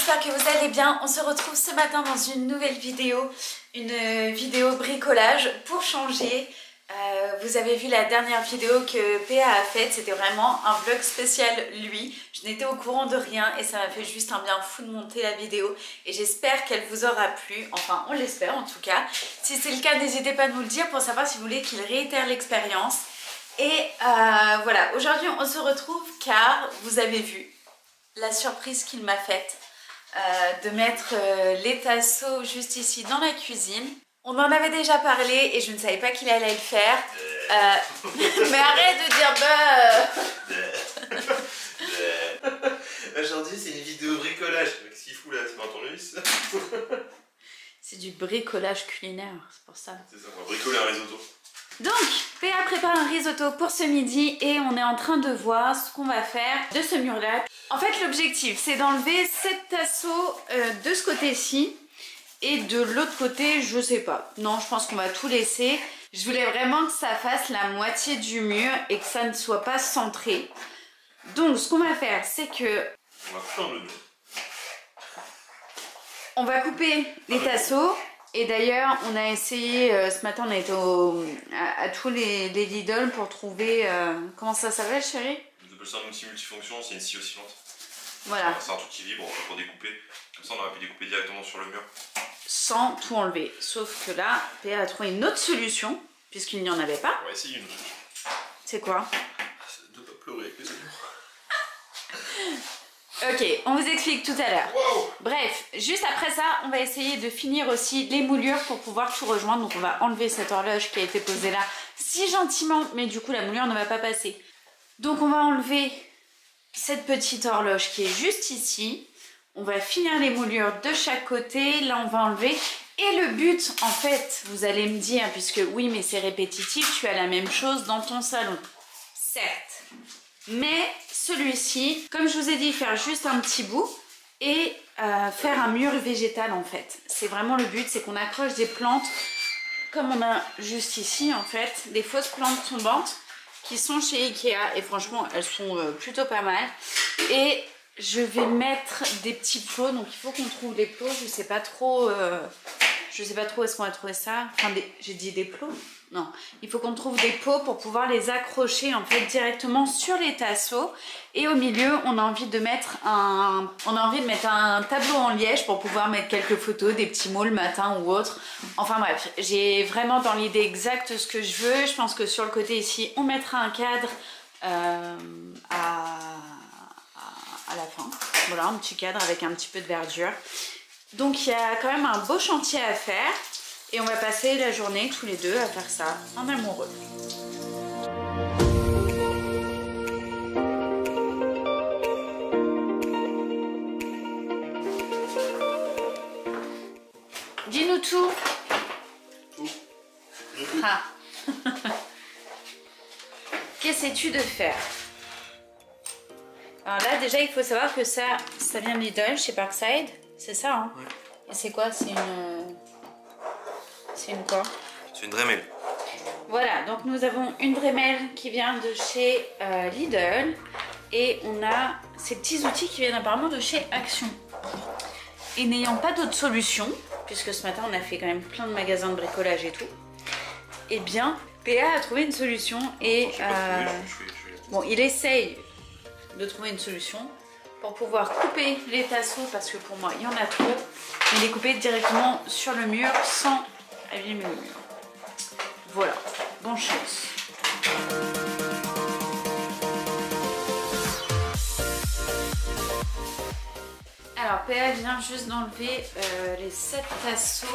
j'espère que vous allez bien. On se retrouve ce matin dans une nouvelle vidéo, une vidéo bricolage pour changer. Vous avez vu la dernière vidéo que PA a faite, c'était vraiment un vlog spécial lui. Je n'étais au courant de rien et ça m'a fait juste un bien fou de monter la vidéo. Et j'espère qu'elle vous aura plu, enfin on l'espère en tout cas. Si c'est le cas, n'hésitez pas à nous le dire pour savoir si vous voulez qu'il réitère l'expérience. Et voilà, aujourd'hui on se retrouve car vous avez vu la surprise qu'il m'a faite de mettre les tasseaux juste ici dans la cuisine. On en avait déjà parlé et je ne savais pas qu'il allait le faire. Mais arrête de dire Aujourd'hui c'est une vidéo bricolage. Qu'est-ce qu'il fout là? C'est pas un tournevis? C'est du bricolage culinaire, c'est pour ça. C'est ça, on va bricoler un risotto. Donc, PA prépare un risotto pour ce midi et on est en train de voir ce qu'on va faire de ce mur-là. En fait, l'objectif, c'est d'enlever 7 tasseaux de ce côté-ci et de l'autre côté, je sais pas. Non, je pense qu'on va tout laisser. Je voulais vraiment que ça fasse la moitié du mur et que ça ne soit pas centré. Donc, ce qu'on va faire, c'est que... On va couper le mur. On va couper les tasseaux. Et d'ailleurs, on a essayé, ce matin, on a été à tous les Lidl pour trouver... comment ça s'appelle, chérie? On appelle ça un outil multifonction, c'est une scie oscillante. Voilà. C'est un truc qui vibre pour découper. Comme ça, on aurait pu découper directement sur le mur. Sans tout enlever. Sauf que là, PA a trouvé une autre solution, puisqu'il n'y en avait pas. On va essayer une autre solution. C'est quoi? C'est de ne pas pleurer avec les amis. Ok, on vous explique tout à l'heure. Wow. Bref, juste après ça, on va essayer de finir aussi les moulures pour pouvoir tout rejoindre. Donc on va enlever cette horloge qui a été posée là si gentiment, mais du coup la moulure ne va pas passer. Donc on va enlever cette petite horloge qui est juste ici. On va finir les moulures de chaque côté. Là on va enlever. Et le but, en fait, vous allez me dire, puisque oui mais c'est répétitif, tu as la même chose dans ton salon. Certes. Mais celui-ci, comme je vous ai dit, faire juste un petit bout et faire un mur végétal en fait. C'est vraiment le but, c'est qu'on accroche des plantes comme on a juste ici en fait, des fausses plantes tombantes qui sont chez Ikea et franchement elles sont plutôt pas mal. Et je vais mettre des petits plots, donc il faut qu'on trouve des plots, je sais pas trop où est-ce qu'on va trouver ça. Enfin, j'ai dit des plots? Non, il faut qu'on trouve des pots pour pouvoir les accrocher en fait directement sur les tasseaux. Et au milieu, on a envie de mettre un tableau en liège pour pouvoir mettre quelques photos, des petits mots le matin ou autre. Enfin bref, j'ai vraiment dans l'idée exacte ce que je veux. Je pense que sur le côté ici, on mettra un cadre à la fin. Voilà, un petit cadre avec un petit peu de verdure. Donc il y a quand même un beau chantier à faire. Et on va passer la journée tous les deux à faire ça en amoureux. Dis-nous tout. Ah. Qu'essaies-tu de faire? Alors là déjà il faut savoir que ça vient de Lidl chez Parkside. C'est ça hein? Ouais. Et c'est quoi? C'est une quoi? C'est une Dremel. Voilà, donc nous avons une Dremel qui vient de chez Lidl et on a ces petits outils qui viennent apparemment de chez Action. Et n'ayant pas d'autre solution, puisque ce matin on a fait quand même plein de magasins de bricolage et tout, eh bien PA a trouvé une solution et bon, il essaye de trouver une solution pour pouvoir couper les tasseaux parce que pour moi il y en a trop, mais les couper directement sur le mur sans abîmer le mur. Voilà, bonne chance. Alors PA vient juste d'enlever les 7 tasseaux.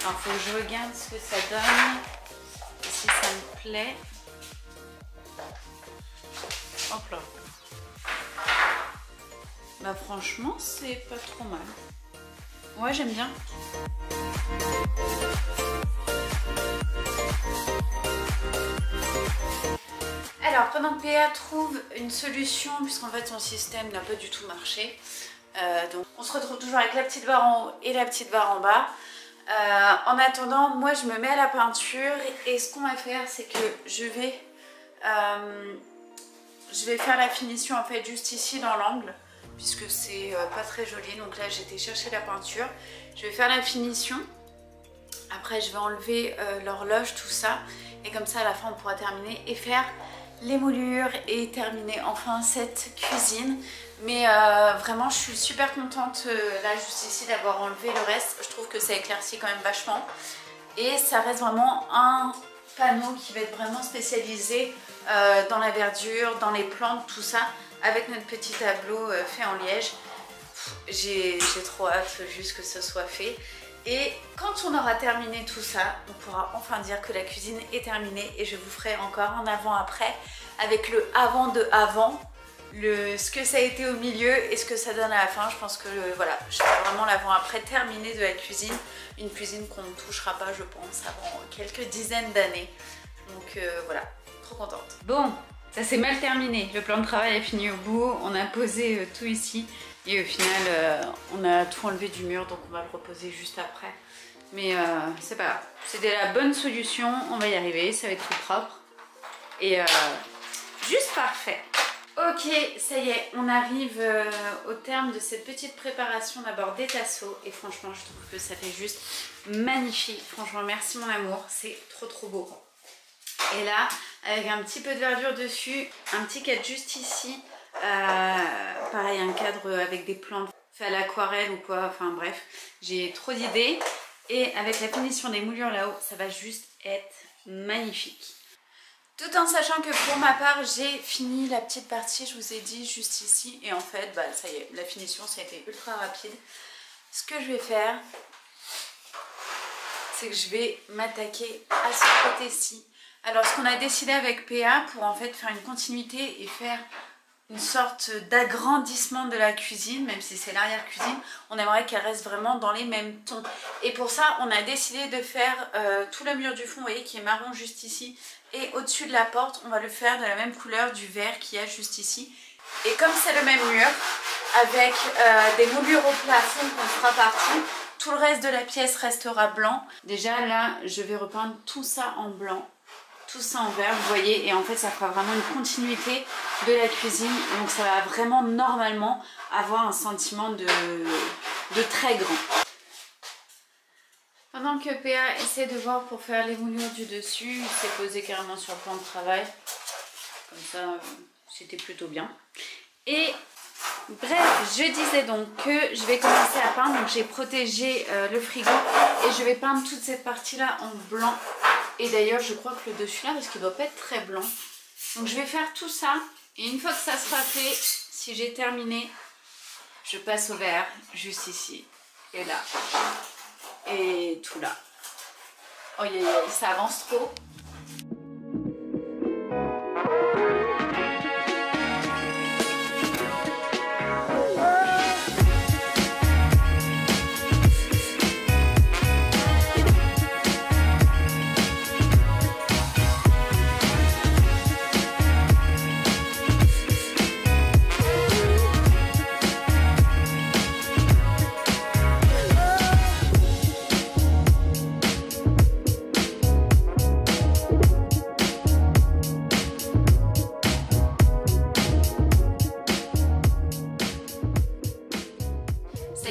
Alors il faut que je regarde ce que ça donne, si ça me plaît. Hop là. Bah franchement c'est pas trop mal. Ouais, j'aime bien. Alors pendant que PA trouve une solution, puisqu'en fait son système n'a pas du tout marché, donc on se retrouve toujours avec la petite barre en haut et la petite barre en bas. En attendant, moi je me mets à la peinture et ce qu'on va faire c'est que je vais faire la finition en fait juste ici dans l'angle puisque c'est pas très joli. Donc là j'étais chercher la peinture, je vais faire la finition, après je vais enlever l'horloge, tout ça, et comme ça à la fin on pourra terminer et faire les moulures et terminer enfin cette cuisine. Mais vraiment je suis super contente là juste ici d'avoir enlevé le reste. Je trouve que ça éclaircit quand même vachement et ça reste vraiment un panneau qui va être vraiment spécialisé dans la verdure, dans les plantes, tout ça, avec notre petit tableau fait en liège. J'ai trop hâte juste que ce soit fait. Et quand on aura terminé tout ça, on pourra enfin dire que la cuisine est terminée et je vous ferai encore un avant-après avec le avant de avant, ce que ça a été au milieu et ce que ça donne à la fin. Je pense que voilà, je ferai vraiment l'avant-après terminé de la cuisine. Une cuisine qu'on ne touchera pas, je pense, avant quelques dizaines d'années. Donc voilà, trop contente. Bon, ça s'est mal terminé. Le plan de travail est fini au bout. On a posé tout ici. Et au final, on a tout enlevé du mur, donc on va le reposer juste après. Mais c'est pas grave. C'était la bonne solution. On va y arriver. Ça va être tout propre. Et juste parfait. Ok, ça y est, on arrive au terme de cette petite préparation d'abord des tasseaux. Et franchement, je trouve que ça fait juste magnifique. Franchement, merci mon amour. C'est trop beau. Et là, avec un petit peu de verdure dessus, un petit cadre juste ici. Pareil, un cadre avec des plantes fait à l'aquarelle ou quoi, enfin bref, j'ai trop d'idées. Et avec la finition des moulures là-haut, ça va juste être magnifique. Tout en sachant que pour ma part, j'ai fini la petite partie, je vous ai dit, juste ici. Et en fait, bah, ça y est, la finition, ça a été ultra rapide. Ce que je vais faire, c'est que je vais m'attaquer à ce côté-ci. Alors, ce qu'on a décidé avec PA pour en fait faire une continuité et faire une sorte d'agrandissement de la cuisine, même si c'est l'arrière-cuisine, on aimerait qu'elle reste vraiment dans les mêmes tons. Et pour ça, on a décidé de faire tout le mur du fond, vous voyez, qui est marron juste ici. Et au-dessus de la porte, on va le faire de la même couleur du vert qu'il y a juste ici. Et comme c'est le même mur, avec des moulures au plafond qu'on fera partout, tout le reste de la pièce restera blanc. Déjà là, je vais repeindre tout ça en blanc. Tout ça en vert, vous voyez, et en fait ça fera vraiment une continuité de la cuisine, donc ça va vraiment normalement avoir un sentiment de très grand. Pendant que PA essaie de voir pour faire les moulures du dessus, il s'est posé carrément sur le plan de travail, comme ça c'était plutôt bien. Et bref, je disais donc que je vais commencer à peindre, donc j'ai protégé le frigo et je vais peindre toute cette partie là en blanc. Et d'ailleurs je crois que le dessus là, parce qu'il ne doit pas être très blanc. Donc je vais faire tout ça. Et une fois que ça sera fait, si j'ai terminé, je passe au vert, juste ici. Et là. Et tout là. Oh ça avance trop.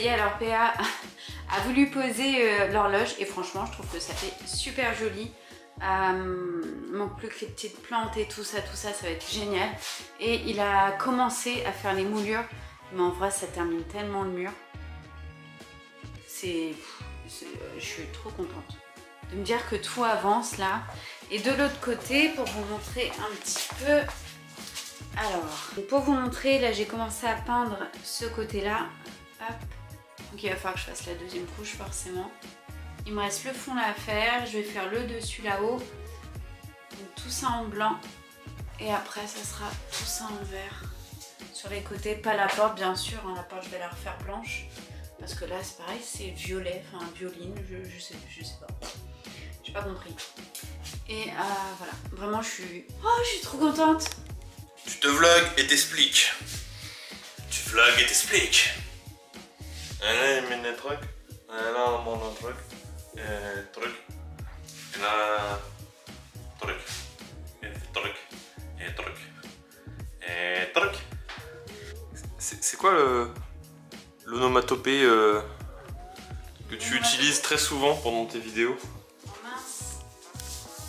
Alors PA a voulu poser l'horloge et franchement je trouve que ça fait super joli. Manque plus que les petites plantes et tout ça va être génial. Et il a commencé à faire les moulures, mais en vrai ça termine tellement le mur. Je suis trop contente de me dire que tout avance là. Et de l'autre côté, pour vous montrer un petit peu, alors pour vous montrer, là j'ai commencé à peindre ce côté là. Hop. Donc il va falloir que je fasse la deuxième couche forcément. Il me reste le fond là à faire. Je vais faire le dessus là-haut. Donc tout ça en blanc. Et après ça sera tout ça en vert. Sur les côtés, pas la porte bien sûr. Hein, la porte je vais la refaire blanche. Parce que là c'est pareil, c'est violet, enfin violine, je sais pas. J'ai pas compris. Et voilà, vraiment je suis trop contente. Tu te vlogs et t'expliques. Tu vlogs et t'expliques. Là, il met des trucs. Là, on monte un truc. Truc. Et là, truc. Et truc. Et truc. Et truc. C'est quoi l'onomatopée que tu utilises très souvent pendant tes vidéos? Oh mince.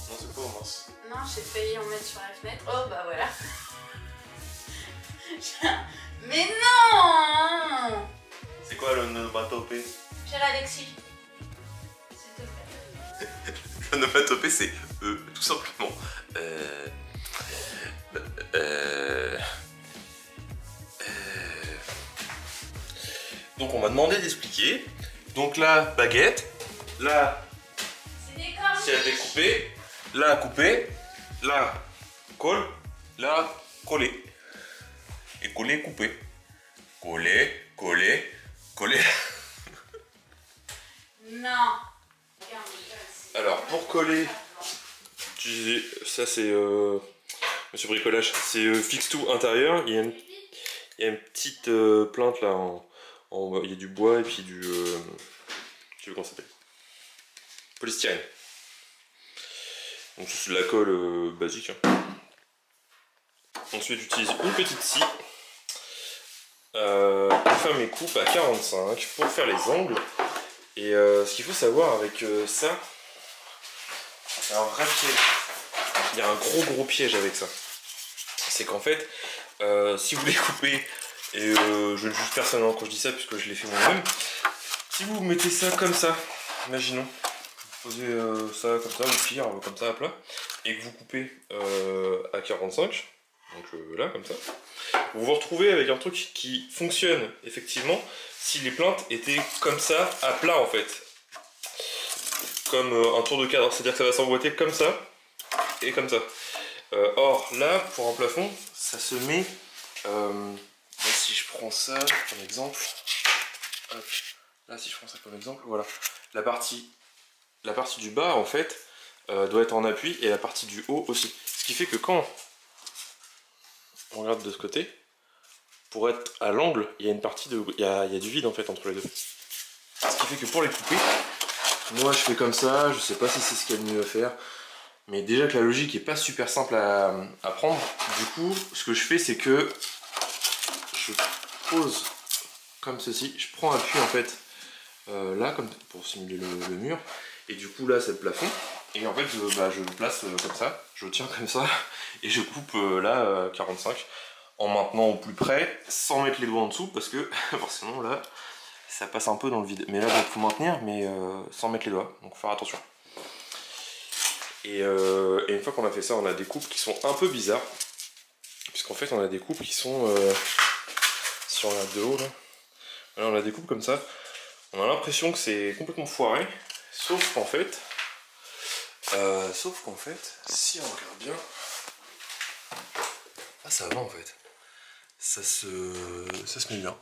Non, c'est pas oh mince. Non, j'ai failli en mettre sur la fenêtre. Oh bah voilà. Mais non! C'est quoi l'onomatopée? Pierre-Alexis, s'il te plaît. L'onomatopée, c'est tout simplement. Donc on m'a demandé d'expliquer. Donc là, baguette. Là, C'est des cornes. si elle est découpée. Là, coupée. Là, colle. Là, coller. Et coller, couper. Coller, coller, coller. Non. Alors, pour coller, ça c'est Monsieur Bricolage, c'est Fix Tout intérieur. Il y a une petite plainte là, il y a du bois et puis du. Je sais plus comment ça s'appelle. Polystyrène. Donc, c'est de la colle basique. Hein. Ensuite, j'utilise une petite scie pour faire mes coupes à 45 pour faire les angles. Et ce qu'il faut savoir avec ça, c'est un vrai piège. Il y a un gros piège avec ça. C'est qu'en fait, si vous les coupez, et je ne juge personne quand je dis ça puisque je l'ai fait moi-même, si vous mettez ça comme ça, imaginons, vous posez ça comme ça, ou pire, comme ça à plat, et que vous coupez à 45, donc là comme ça, vous vous retrouvez avec un truc qui fonctionne effectivement si les plaintes étaient comme ça à plat en fait, comme un tour de cadre, c'est-à-dire que ça va s'emboîter comme ça et comme ça. Or là pour un plafond ça se met là, si je prends ça comme exemple, hop, là si je prends ça comme exemple, voilà, la partie du bas en fait doit être en appui et la partie du haut aussi, ce qui fait que quand on regarde de ce côté, pour être à l'angle, il y a une partie de. Il y a du vide en fait entre les deux. Ce qui fait que pour les couper, moi je fais comme ça, je sais pas si c'est ce qu'il y a de mieux à faire. Mais déjà que la logique est pas super simple à prendre. Du coup, ce que je fais c'est que je pose comme ceci, je prends appui en fait là, comme pour simuler le mur. Et du coup là c'est le plafond. Et en fait je le place comme ça, je tiens comme ça et je coupe là 45 en maintenant au plus près sans mettre les doigts en dessous parce que forcément là ça passe un peu dans le vide. Mais là il faut maintenir mais sans mettre les doigts, donc faut faire attention. Et une fois qu'on a fait ça, on a des coupes qui sont un peu bizarres. Puisqu'en fait on a des coupes qui sont si on regarde de haut là, on a des coupes comme ça. On a l'impression que c'est complètement foiré. Sauf qu'en fait, si on regarde bien, ah ça va en fait, ça se met bien.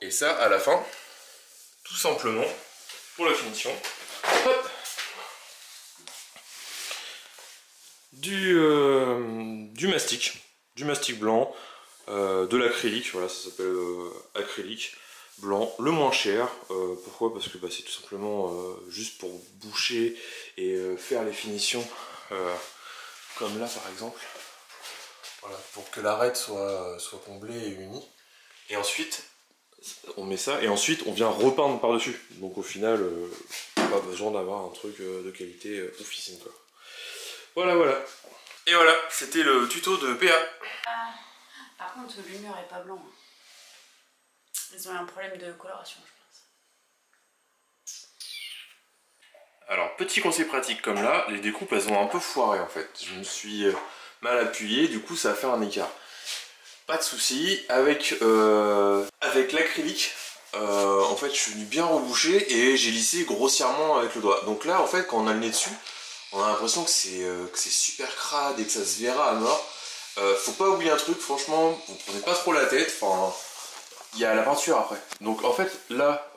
Et ça à la fin, tout simplement, pour la finition, hop, du mastic blanc, de l'acrylique, voilà ça s'appelle acrylique. Blanc, le moins cher. Pourquoi? Parce que c'est tout simplement juste pour boucher et faire les finitions comme là par exemple. Voilà, pour que l'arête soit comblée et unie. Et ensuite, on met ça et ensuite on vient repeindre par-dessus. Donc au final, pas besoin d'avoir un truc de qualité oufissime quoi. Voilà. Et voilà, c'était le tuto de PA. Par contre, le mur est pas blanc. Ils ont un problème de coloration, je pense. Alors, petit conseil pratique comme là, les découpes elles ont un peu foiré en fait. Je me suis mal appuyé, du coup ça a fait un écart. Pas de souci, avec l'acrylique, en fait je suis venu bien reboucher et j'ai lissé grossièrement avec le doigt. Donc là en fait quand on a le nez dessus, on a l'impression que c'est super crade et que ça se verra à mort. Faut pas oublier un truc, franchement, vous prenez pas trop la tête, enfin... Il y a la peinture après. Donc en fait là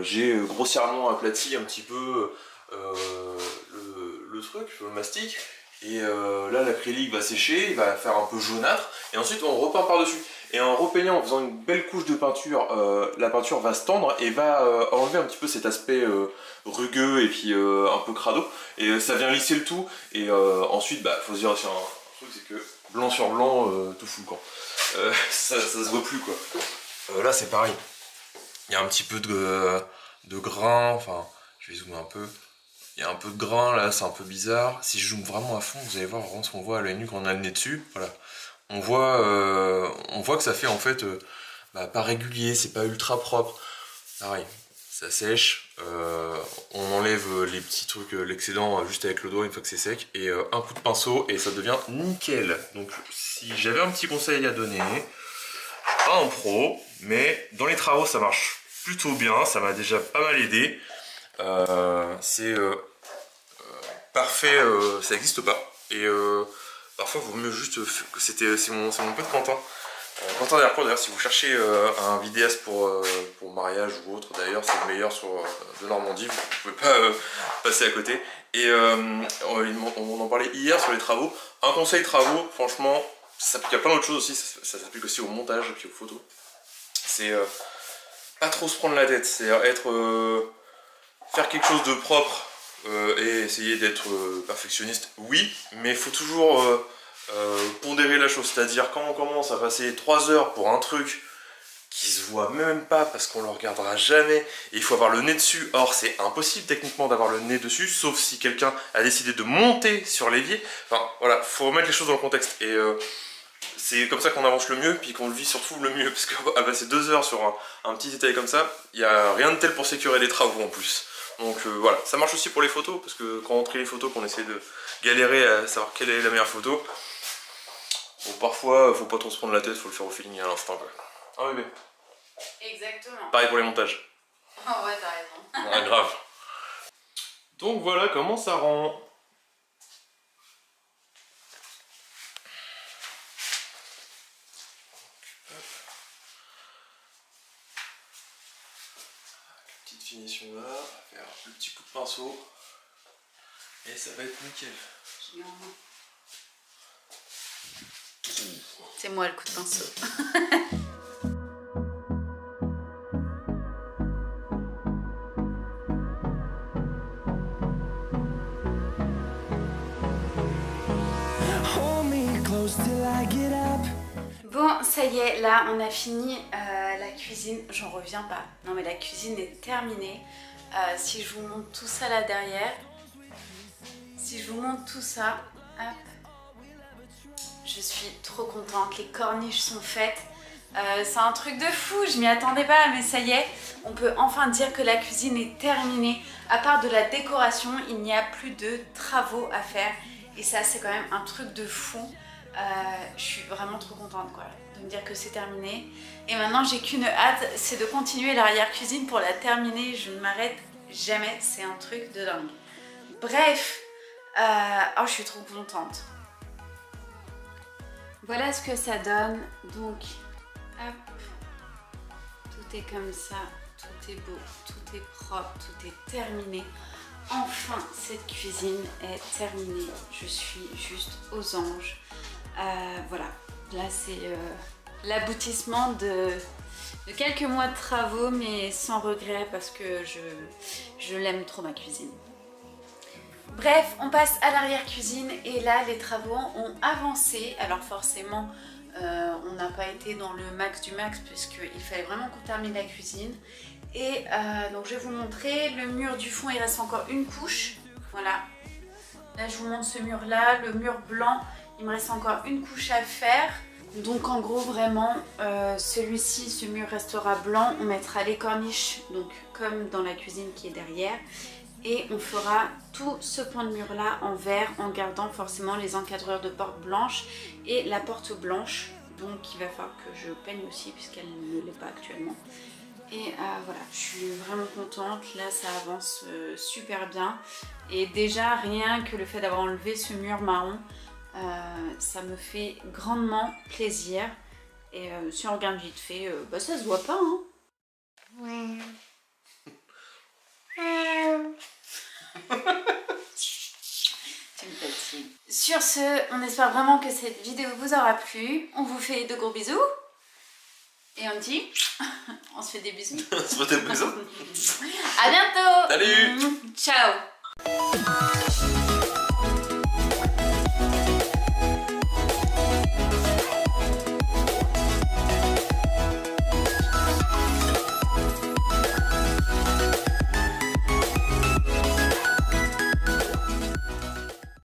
j'ai grossièrement aplati un petit peu le truc, le mastic. Et là l'acrylique va sécher, il va faire un peu jaunâtre. Et ensuite on repeint par dessus. Et en repeignant, en faisant une belle couche de peinture, la peinture va se tendre et va enlever un petit peu cet aspect rugueux et puis un peu crado. Et ça vient lisser le tout. Et ensuite faut se dire aussi un truc, c'est que blanc sur blanc, tout fou quoi. Ça se voit plus quoi. Là c'est pareil. Il y a un petit peu de grain, enfin je vais zoomer un peu. Il y a un peu de grain là, c'est un peu bizarre. Si je zoome vraiment à fond, vous allez voir vraiment ce qu'on voit à l'œil nu quand on a le nez dessus. Voilà. On voit que ça fait en fait pas régulier, c'est pas ultra propre. Pareil, ça sèche. On enlève les petits trucs, l'excédent juste avec le doigt une fois que c'est sec. Et un coup de pinceau et ça devient nickel. Donc si j'avais un petit conseil à donner, pas en pro, mais dans les travaux ça marche plutôt bien. Ça m'a déjà pas mal aidé. C'est parfait, ça n'existe pas. Et parfois, il vaut mieux juste. C'est mon pote Quentin. Quentin Delcourt, d'ailleurs, si vous cherchez un vidéaste pour mariage ou autre, d'ailleurs, c'est le meilleur de Normandie. Vous ne pouvez pas passer à côté. Et on en parlait hier sur les travaux. Un conseil travaux, franchement, il y a plein d'autres choses aussi. Ça s'applique aussi au montage et puis aux photos. C'est pas trop se prendre la tête. C'est-à-dire faire quelque chose de propre. Et essayer d'être perfectionniste, oui, mais il faut toujours pondérer la chose, c'est-à-dire quand on commence à passer 3 heures pour un truc qui se voit même pas parce qu'on le regardera jamais, et il faut avoir le nez dessus. Or c'est impossible techniquement d'avoir le nez dessus, sauf si quelqu'un a décidé de monter sur l'évier. Enfin voilà, faut remettre les choses dans le contexte, et c'est comme ça qu'on avance le mieux, puis qu'on le vit surtout le mieux, parce qu'à passer 2 heures sur un petit détail comme ça, il n'y a rien de tel pour sécuriser les travaux en plus. Donc voilà, ça marche aussi pour les photos, parce que quand on trie les photos, qu'on essaie de galérer à savoir quelle est la meilleure photo, bon, parfois faut pas trop se prendre la tête, faut le faire au feeling à l'instant quoi. Ah oui, mais... Exactement. Pareil pour les montages. Oh ouais, t'as raison. Ah, grave. Donc voilà comment ça rend. Finition là, on va faire le petit coup de pinceau et ça va être nickel. C'est moi le coup de pinceau. Bon, ça y est, là on a fini la cuisine, j'en reviens pas. Non mais la cuisine est terminée. Si je vous montre tout ça là derrière, hop, je suis trop contente, les corniches sont faites. C'est un truc de fou, je m'y attendais pas, mais ça y est, on peut enfin dire que la cuisine est terminée. À part de la décoration, il n'y a plus de travaux à faire. Et ça, c'est quand même un truc de fou. Je suis vraiment trop contente quoi, de me dire que c'est terminé. Et maintenant, j'ai qu'une hâte, c'est de continuer l'arrière-cuisine pour la terminer. Je ne m'arrête jamais, c'est un truc de dingue. Bref, oh, je suis trop contente. Voilà ce que ça donne. Donc, hop, tout est comme ça, tout est beau, tout est propre, tout est terminé. Enfin, cette cuisine est terminée. Je suis juste aux anges. Voilà, là c'est l'aboutissement de quelques mois de travaux, mais sans regret parce que je l'aime trop ma cuisine. Bref, on passe à l'arrière-cuisine et là les travaux ont avancé. Alors forcément, on n'a pas été dans le max du max puisqu'il fallait vraiment qu'on termine la cuisine. Et donc je vais vous montrer, le mur du fond il reste encore une couche, voilà. Là je vous montre ce mur là, le mur blanc, il me reste encore une couche à faire. Donc en gros vraiment, celui-ci, ce mur restera blanc, on mettra les corniches, donc comme dans la cuisine qui est derrière. Et on fera tout ce pan de mur là en verre en gardant forcément les encadreurs de porte blanche et la porte blanche. Donc il va falloir que je peigne aussi puisqu'elle ne l'est pas actuellement. Et voilà, je suis vraiment contente, là ça avance super bien. Et déjà rien que le fait d'avoir enlevé ce mur marron, ça me fait grandement plaisir. Et si on regarde vite fait, bah ça se voit pas hein. Ouais. Tu me fatigues. Sur ce, on espère vraiment que cette vidéo vous aura plu. On vous fait de gros bisous. Et on dit, on se fait des bisous. On se fait des bisous. À bientôt. Salut. Ciao.